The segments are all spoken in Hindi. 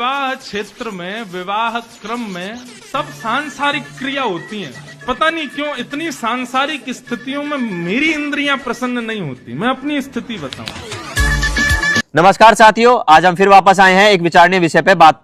विवाह क्षेत्र में, विवाह क्रम में सब सांसारिक क्रिया होती हैं। पता नहीं क्यों इतनी सांसारिक स्थितियों में मेरी इंद्रियां प्रसन्न नहीं होती। मैं अपनी स्थिति बताऊं। नमस्कार साथियों, आज हम फिर वापस आए हैं एक विचारणीय विषय पे बात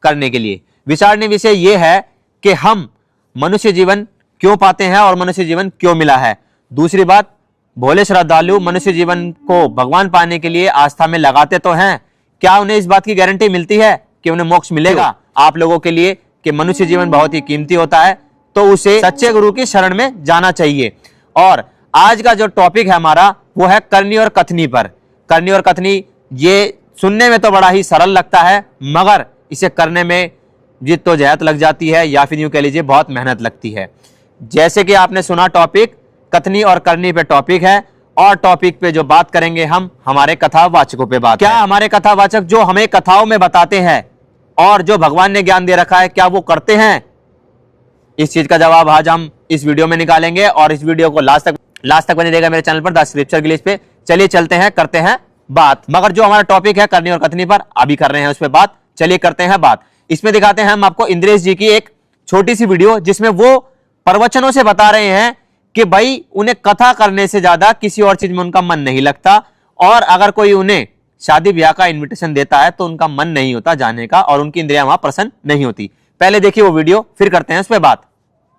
करने के लिए। विचारणीय विषय ये है कि हम मनुष्य जीवन क्यों पाते हैं और मनुष्य जीवन क्यों मिला है। दूसरी बात, भोले श्रद्धालु मनुष्य जीवन को भगवान पाने के लिए आस्था में लगाते तो हैं, क्या उन्हें इस बात की गारंटी मिलती है कि उन्हें मोक्ष मिलेगा? आप लोगों के लिए कि मनुष्य जीवन बहुत ही कीमती होता है, तो उसे सच्चे गुरु की शरण में जाना चाहिए। और आज का जो टॉपिक है हमारा वो है करनी और कथनी पर। करनी और कथनी ये सुनने में तो बड़ा ही सरल लगता है, मगर इसे करने में जिद्दोजहद लग जाती है, या फिर यूं कह लीजिए बहुत मेहनत लगती है। जैसे कि आपने सुना, टॉपिक कथनी और करनी पे टॉपिक है, और टॉपिक पे जो बात करेंगे हम हमारे कथावाचकों पे बात। क्या हमारे कथावाचक जो हमें कथाओं में बताते हैं और जो भगवान ने ज्ञान दे रखा है, क्या वो करते हैं? इस चीज का जवाब आज हम इस वीडियो में निकालेंगे, और इस वीडियो को लास्ट तक बने रहेगा मेरे चैनल पर द स्क्रिप्चर ग्लिच पे। चलिए चलते हैं, करते हैं बात। मगर जो हमारा टॉपिक है करनी और कथनी पर, अभी कर रहे हैं उस पर बात। चलिए करते हैं बात। इसमें दिखाते हैं हम आपको इंद्रेश जी की एक छोटी सी वीडियो, जिसमें वो प्रवचनों से बता रहे हैं कि भाई उन्हें कथा करने से ज्यादा किसी और चीज में उनका मन नहीं लगता, और अगर कोई उन्हें शादी ब्याह का इनविटेशन देता है तो उनका मन नहीं होता जाने का, और उनकी इंद्रियां वहां प्रसन्न नहीं होती। पहले देखिए वो वीडियो, फिर करते हैं उस पर बात।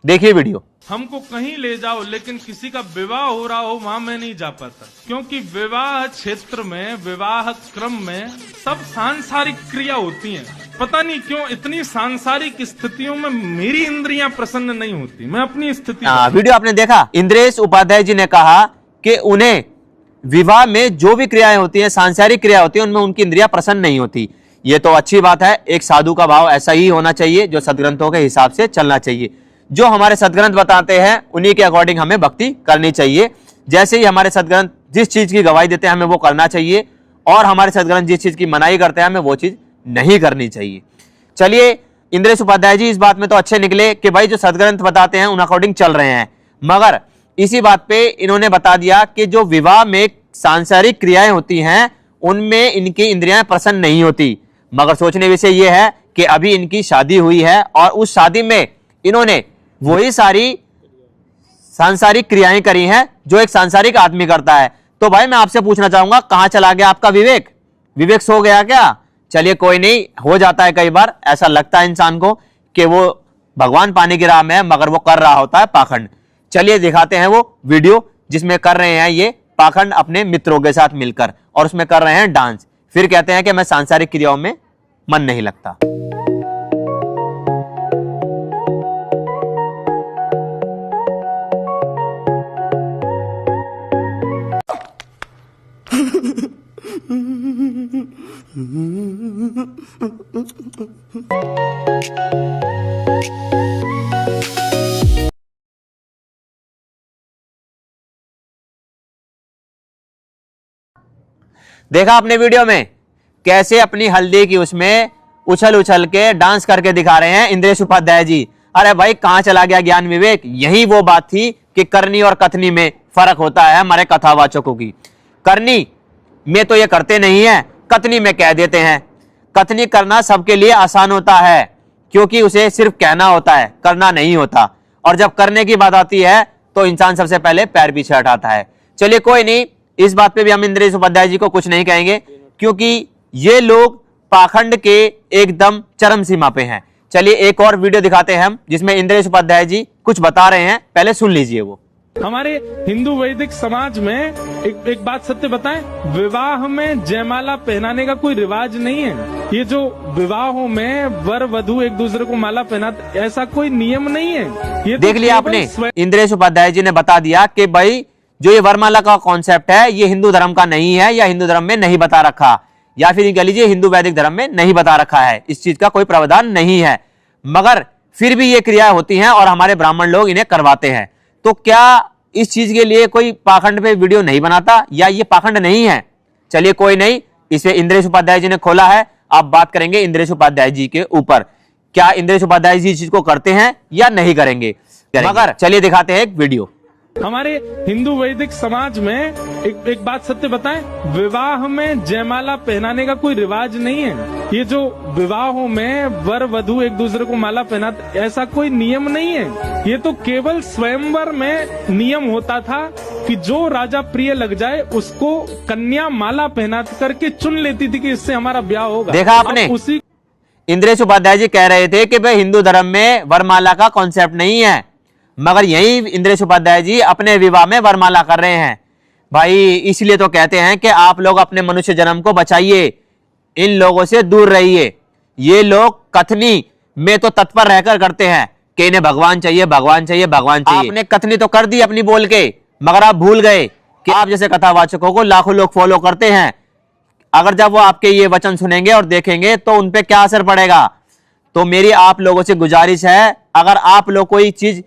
देखिए वीडियो। हमको कहीं ले जाओ, लेकिन किसी का विवाह हो रहा हो वहां मैं नहीं जा पाता, क्योंकि विवाह क्षेत्र में, विवाह क्रम में सब सांसारिक क्रिया होती हैं। पता नहीं क्यों इतनी सांसारिक स्थितियों में मेरी इंद्रियां प्रसन्न नहीं होती। मैं अपनी स्थिति वीडियो आपने देखा। इंद्रेश उपाध्याय जी ने कहा कि उन्हें विवाह में जो भी क्रियाएं होती हैं, सांसारिक क्रिया होती है, उनमें उनकी इंद्रियां प्रसन्न नहीं होती। ये तो अच्छी बात है, एक साधु का भाव ऐसा ही होना चाहिए, जो सदग्रंथों के हिसाब से चलना चाहिए। जो हमारे सदग्रंथ बताते हैं उन्हीं के अकॉर्डिंग हमें भक्ति करनी चाहिए। जैसे ही हमारे सदग्रंथ जिस चीज की गवाही देते हैं हमें वो करना चाहिए, और हमारे सदग्रंथ जिस चीज की मनाही करते हैं हमें वो चीज नहीं करनी चाहिए। चलिए, इंद्रेश उपाध्याय जी इस बात में तो अच्छे निकले कि भाई जो सदग्रंथ बताते हैं उन अकॉर्डिंग चल रहे हैं, मगर इसी बात पे इन्होंने बता दिया कि जो विवाह में सांसारिक क्रियाएं होती हैं उनमें इनकी इंद्रियां प्रसन्न नहीं होती। मगर सोचने विषय यह है कि अभी इनकी शादी हुई है, और उस शादी में इन्होंने वही सारी सांसारिक क्रियाएं करी हैं जो एक सांसारिक आदमी करता है। तो भाई मैं आपसे पूछना चाहूंगा, कहां चला गया आपका विवेक? विवेक सो गया क्या? चलिए कोई नहीं, हो जाता है कई बार, ऐसा लगता है इंसान को कि वो भगवान पाने की राह में है, मगर वो कर रहा होता है पाखंड। चलिए दिखाते हैं वो वीडियो, जिसमें कर रहे हैं ये पाखंड अपने मित्रों के साथ मिलकर, और उसमें कर रहे हैं डांस। फिर कहते हैं कि मैं सांसारिक क्रियाओं में मन नहीं लगता। देखा आपने वीडियो में कैसे अपनी हल्दी की उसमें उछल उछल के डांस करके दिखा रहे हैं इंद्रेश उपाध्याय जी। अरे भाई कहां चला गया ज्ञान विवेक? यही वो बात थी कि करनी और कथनी में फर्क होता है हमारे कथावाचकों की। करनी में तो ये करते नहीं है, कथनी में कह देते हैं। कथनी करना सबके लिए आसान होता है, क्योंकि उसे सिर्फ कहना होता है, करना नहीं होता। और जब करने की बात आती है तो इंसान सबसे पहले पैर पीछे हटाता है। चलिए कोई नहीं, इस बात पे भी हम इंद्रेश उपाध्याय जी को कुछ नहीं कहेंगे, क्योंकि ये लोग पाखंड के एकदम चरम सीमा पे हैं। चलिए एक और वीडियो दिखाते हैं हम, जिसमें इंद्रेश उपाध्याय जी कुछ बता रहे हैं, पहले सुन लीजिए वो। हमारे हिंदू वैदिक समाज में एक बात सत्य बताएं, विवाह में जयमाला पहनाने का कोई रिवाज नहीं है। ये जो विवाहों में वर वधू एक दूसरे को माला पहनाते, ऐसा कोई नियम नहीं है। ये देख लिया आपने, इंद्रेश उपाध्याय जी ने बता दिया कि भाई जो ये वरमाला का कॉन्सेप्ट है ये हिंदू धर्म का नहीं है, या हिंदू धर्म में नहीं बता रखा, या फिर कह लीजिए हिंदू वैदिक धर्म में नहीं बता रखा है। इस चीज का कोई प्रावधान नहीं है, मगर फिर भी ये क्रियाएं होती हैं और हमारे ब्राह्मण लोग इन्हें करवाते हैं। तो क्या इस चीज के लिए कोई पाखंड पे वीडियो नहीं बनाता, या ये पाखंड नहीं है? चलिए कोई नहीं, इसे इंद्रेश उपाध्याय जी ने खोला है, आप बात करेंगे इंद्रेश उपाध्याय जी के ऊपर। क्या इंद्रेश उपाध्याय जी इस चीज को करते हैं या नहीं करेंगे? मगर चलिए दिखाते हैं एक वीडियो। हमारे हिंदू वैदिक समाज में एक बात सत्य बताएं, विवाह में जयमाला पहनाने का कोई रिवाज नहीं है। ये जो विवाहों में वर वधू एक दूसरे को माला पहनाते, ऐसा कोई नियम नहीं है। ये तो केवल स्वयंवर में नियम होता था कि जो राजा प्रिय लग जाए उसको कन्या माला पहना करके चुन लेती थी कि इससे हमारा ब्याह होगा। देखा आपने, उसी इंद्रेश उपाध्याय जी कह रहे थे कि भाई हिंदू धर्म में वरमाला का कॉन्सेप्ट नहीं है, मगर यही इंद्रेश उपाध्याय जी अपने विवाह में वरमाला कर रहे हैं। भाई इसलिए तो कहते हैं कि आप लोग अपने मनुष्य जन्म को बचाइए, इन लोगों से दूर रहिए। ये लोग कथनी में तो तत्पर रहकर करते हैं कि इन्हें भगवान चाहिए, भगवान चाहिए, भगवान चाहिए। आपने कथनी तो कर दी अपनी बोल के, मगर आप भूल गए कि आप जैसे कथावाचकों को लाखों लोग फॉलो करते हैं। अगर जब वो आपके ये वचन सुनेंगे और देखेंगे तो उन पे क्या असर पड़ेगा। तो मेरी आप लोगों से गुजारिश है, अगर आप लोग कोई चीज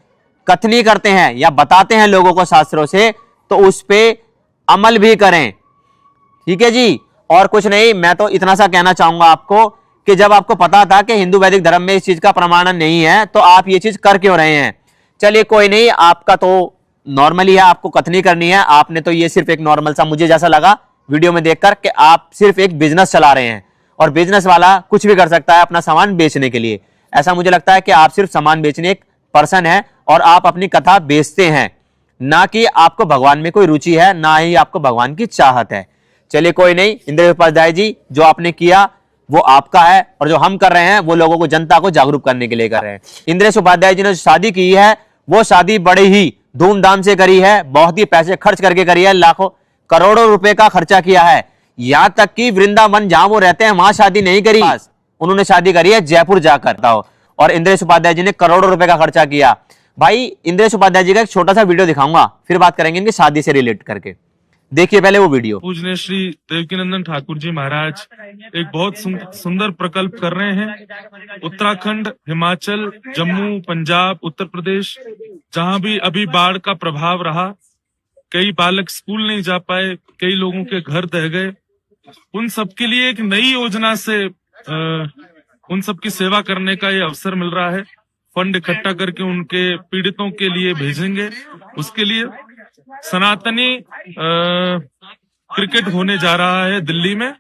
कथनी करते हैं या बताते हैं लोगों को शास्त्रों से, तो उस पे अमल भी करें, ठीक है जी। और कुछ नहीं, मैं तो इतना सा कहना चाहूंगा आपको कि जब आपको पता था कि हिंदू वैदिक धर्म में इस चीज का प्रमाण नहीं है, तो आप ये चीज कर क्यों रहे हैं। चलिए कोई नहीं, आपका तो नॉर्मली है, आपको कथनी करनी है। आपने तो ये सिर्फ एक नॉर्मल सा, मुझे जैसा लगा वीडियो में देखकर कि आप सिर्फ एक बिजनेस चला रहे हैं, और बिजनेस वाला कुछ भी कर सकता है अपना सामान बेचने के लिए। ऐसा मुझे लगता है कि आप सिर्फ सामान बेचने एक पर्सन है और आप अपनी कथा बेचते हैं, ना कि आपको भगवान में कोई रुचि है, ना ही आपको भगवान की चाहत है। चलिए कोई नहीं, इंद्रेश उपाध्याय जी जो आपने किया वो आपका है, और जो हम कर रहे हैं वो लोगों को, जनता को जागरूक करने के लिए कर रहे हैं। इंद्रेश उपाध्याय जी ने जो शादी की है वो शादी बड़े ही धूमधाम से करी है, बहुत ही पैसे खर्च करके करी है, लाखों करोड़ों रुपए का खर्चा किया है। यहां तक कि वृंदावन जहां वो रहते हैं वहां शादी नहीं करी, उन्होंने शादी करी है जयपुर जाकर। और इंद्रेश उपाध्याय जी ने करोड़ों रुपए का खर्चा किया। भाई इंद्रेश उपाध्याय जी का एक छोटा सा वीडियो दिखाऊंगा, फिर बात करेंगे इनकी शादी से रिलेट करके। देखिए पहले वो वीडियो। पूजनीय श्री देवकीनंदन ठाकुर जी महाराज एक बहुत सुंदर प्रकल्प कर रहे हैं। उत्तराखंड, हिमाचल, जम्मू, पंजाब, उत्तर प्रदेश, जहां भी अभी बाढ़ का प्रभाव रहा, कई बालक स्कूल नहीं जा पाए, कई लोगों के घर दह गए, उन सबके लिए एक नई योजना से उन सबकी सेवा करने का ये अवसर मिल रहा है। फंड इकट्ठा करके उनके पीड़ितों के लिए भेजेंगे। उसके लिए सनातनी क्रिकेट होने जा रहा है दिल्ली में।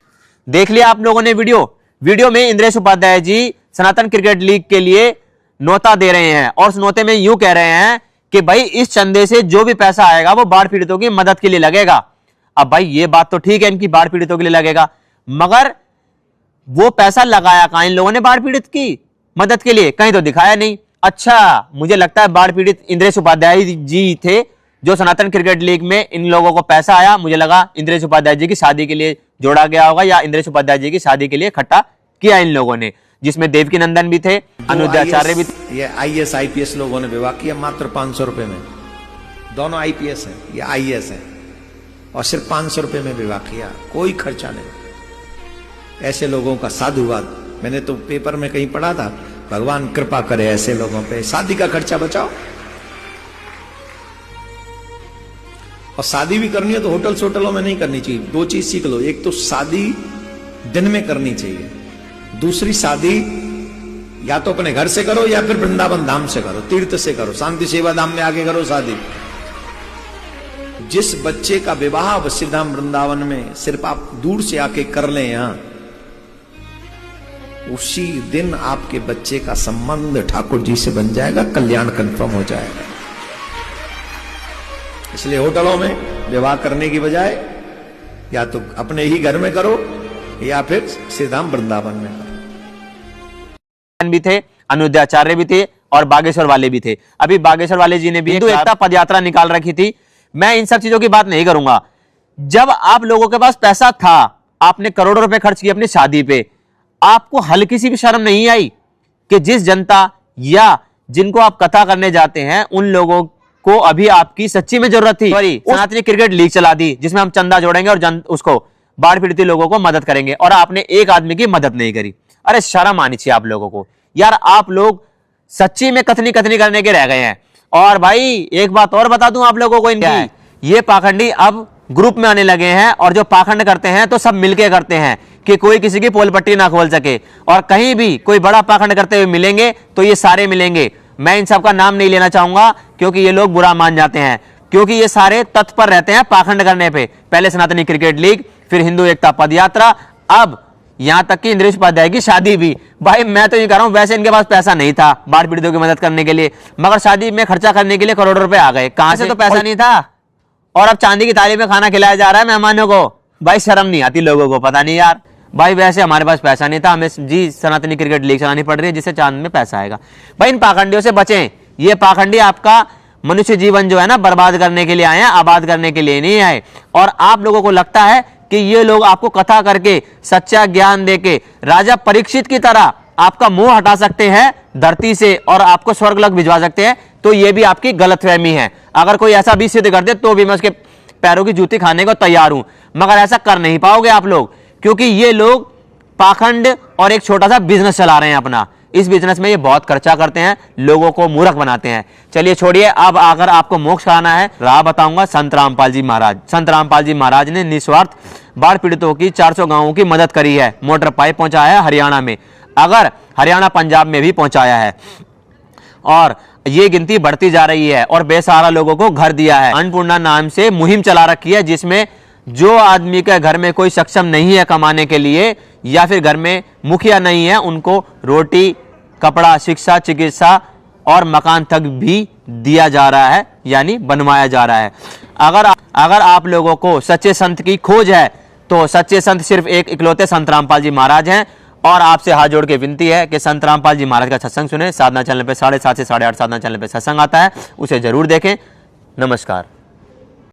देख लिया आप लोगों ने वीडियो में इंद्रेश उपाध्याय जी सनातन क्रिकेट लीग के लिए न्योता दे रहे हैं, और उस न्योते में यूं कह रहे हैं कि भाई इस चंदे से जो भी पैसा आएगा वो बाढ़ पीड़ितों की मदद के लिए लगेगा। अब भाई ये बात तो ठीक है, इनकी बाढ़ पीड़ितों के लिए लगेगा, मगर वो पैसा लगाया कहां इन लोगों ने बाढ़ पीड़ित की मदद के लिए? कहीं तो दिखाया नहीं। अच्छा, मुझे लगता है बाढ़ पीड़ित इंद्रेश उपाध्याय जी थे जो सनातन क्रिकेट लीग में इन लोगों को पैसा आया। मुझे लगा इंद्रेश उपाध्याय जी की शादी के लिए जोड़ा गया होगा, या इंद्रेश उपाध्याय जी की शादी के लिए इकट्ठा किया इन लोगों ने, जिसमें देवकीनंदन भी थे, अनुद्याचार्य भी थे। ये IAS IPS लोगों ने विवाह किया मात्र 500 रुपए में। दोनों IPS है, ये IAS है, और सिर्फ 500 रुपए में विवाह किया, कोई खर्चा नहीं। ऐसे लोगों का साधुवाद, मैंने तो पेपर में कहीं पढ़ा था, भगवान कृपा करे ऐसे लोगों पे, शादी का खर्चा बचाओ। और शादी भी करनी है तो होटलों में नहीं करनी चाहिए। दो चीज सीख लो, एक तो शादी दिन में करनी चाहिए, दूसरी शादी या तो अपने घर से करो या फिर वृंदावन धाम से करो, तीर्थ से करो, शांति सेवा धाम में आके करो शादी। जिस बच्चे का विवाह वशिधाम वृंदावन में सिर्फ आप दूर से आके कर लें यहां, उसी दिन आपके बच्चे का संबंध ठाकुर जी से बन जाएगा, कल्याण कंफर्म हो जाएगा। इसलिए होटलों में विवाह करने की बजाय या तो अपने ही घर में करो या फिर श्रीधाम वृंदावन में करो। भी थे, अनुद्याचार्य भी थे, और बागेश्वर वाले भी थे। अभी बागेश्वर वाले जी ने भी हिंदू एकता पद यात्रा निकाल रखी थी। मैं इन सब चीजों की बात नहीं करूंगा। जब आप लोगों के पास पैसा था, आपने करोड़ों रुपए खर्च किए अपनी शादी पे, आपको हल्की सी भी शर्म नहीं आई कि जिस जनता या जिनको आप कथा करने जाते हैं उन लोगों को अभी आपकी सच्ची में जरूरत थी। सॉरी, सनातनी क्रिकेट लीग चला दी जिसमें हम चंदा जोड़ेंगे और उसको बाढ़ पीड़ित लोगों को मदद करेंगे, और आपने एक आदमी की मदद नहीं करी। अरे शर्म आनी चाहिए आप लोगों को यार, आप लोग सच्ची में कथनी करने के रह गए हैं। और भाई एक बात और बता दूं आप लोगों को, इनकी ये पाखंडी अब ग्रुप में आने लगे हैं, और जो पाखंड करते हैं तो सब मिलके करते हैं कि कोई किसी की पोल पट्टी ना खोल सके। और कहीं भी कोई बड़ा पाखंड करते हुए मिलेंगे तो ये सारे मिलेंगे। मैं इन सब का नाम नहीं लेना चाहूंगा क्योंकि ये लोग बुरा मान जाते हैं, क्योंकि ये सारे तत्पर रहते हैं पाखंड करने पे। पहले सनातनी क्रिकेट लीग, फिर हिंदू एकता पदयात्रा, अब यहां तक कि इंद्रेश उपाध्याय की शादी भी। भाई मैं तो ये कह रहा हूं, वैसे इनके पास पैसा नहीं था बाढ़ पीड़ितों की मदद करने के लिए, मगर शादी में खर्चा करने के लिए करोड़ों रुपए आ गए। कहां से? तो पैसा नहीं था, और अब चांदी की थाली में खाना खिलाया जा रहा है मेहमानों को। भाई शर्म नहीं आती लोगों को? पता नहीं यार। भाई वैसे हमारे पास पैसा नहीं था, हमें जी सनातनी क्रिकेट लीग चलानी पड़ रही है जिससे चांद में पैसा आएगा। भाई इन पाखंडियों से बचें। ये पाखंडी आपका मनुष्य जीवन जो है ना बर्बाद करने के लिए आए हैं, आबाद करने के लिए नहीं आए। और आप लोगों को लगता है कि ये लोग आपको कथा करके, सच्चा ज्ञान देके, राजा परीक्षित की तरह आपका मुंह हटा सकते हैं धरती से और आपको स्वर्गलोक भिजवा सकते हैं, तो ये भी आपकी गलतफहमी है। अगर कोई ऐसा भी सिद्ध कर दे तो भी मैं उसके पैरों की जूती खाने को तैयार हूं, मगर ऐसा कर नहीं पाओगे आप लोग, क्योंकि ये लोग पाखंड और एक छोटा सा बिजनेस चला रहे हैं अपना। इस बिजनेस में ये बहुत खर्चा करते हैं, लोगों को मूर्ख बनाते हैं। चलिए छोड़िए, अब अगर आपको मोक्ष कराना है, राह बताऊंगा संत रामपाल जी महाराज। संत रामपाल जी महाराज ने निस्वार्थ बाढ़ पीड़ितों की 400 गांवों की मदद करी है, मोटर पाइप पहुंचाया है हरियाणा में, अगर हरियाणा पंजाब में भी पहुंचाया है, और ये गिनती बढ़ती जा रही है। और बेसहारा लोगों को घर दिया है। अन्नपूर्णा नाम से मुहिम चला रखी है, जिसमें जो आदमी के घर में कोई सक्षम नहीं है कमाने के लिए, या फिर घर में मुखिया नहीं है, उनको रोटी, कपड़ा, शिक्षा, चिकित्सा और मकान तक भी दिया जा रहा है, यानी बनवाया जा रहा है। अगर आप लोगों को सच्चे संत की खोज है, तो सच्चे संत सिर्फ एक इकलौते संत रामपाल जी महाराज हैं। और आपसे हाथ जोड़ के विनती है कि संत रामपाल जी महाराज का सत्संग सुने। साधना चैनल पे 7:30 से 8:30 साधना चैनल पे सत्संग आता है, उसे जरूर देखें। नमस्कार।